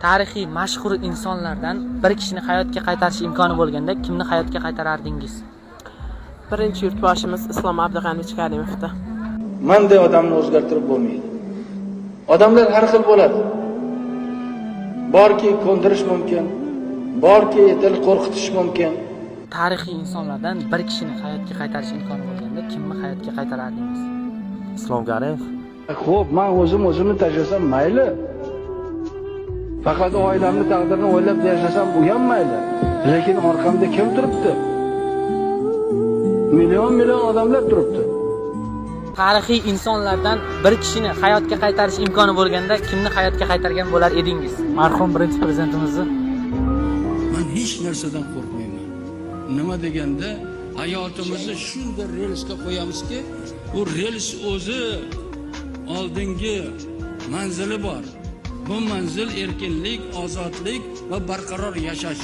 Tarixiy mashhur insonlardan bir kishini hayotga qaytarish imkoni bo'lganda kimni hayotga qaytarardingiz? Birinchi yurtboshimiz Islom Abdug'anich Karimovdi. Menday odamni o'zgartirib bo'lmaydi. Odamlar har xil bo'ladi. Borki ko'ndirish mumkin, borki etil qo'rqitish mumkin. Tarixiy insonlardan bir kishini hayotga qaytarish imkoni bo'lganda kimni hayotga qaytarardingiz? Islom Karimov. Xo'p, men o'zimni tashlasam mayli. Faqat oilamni taqdirini o'ylab yashasam bu ham mayli. Lekin orqamda kim turibdi? Million odamlar turibdi. Tarixiy insonlardan bir kishini hayotga qaytarish imkoni bo'lganda kimni hayotga qaytargan bo'lar edingiz? Marhum birinchi prezidentimizni. Men hech narsadan qo'rqmayman. Nima deganda hayotimizni shunday relsga qo'yamizki, bu rels o'zi oldingi manzili bor. Bu manzil erkinlik, ozodlik va barqaror yashash.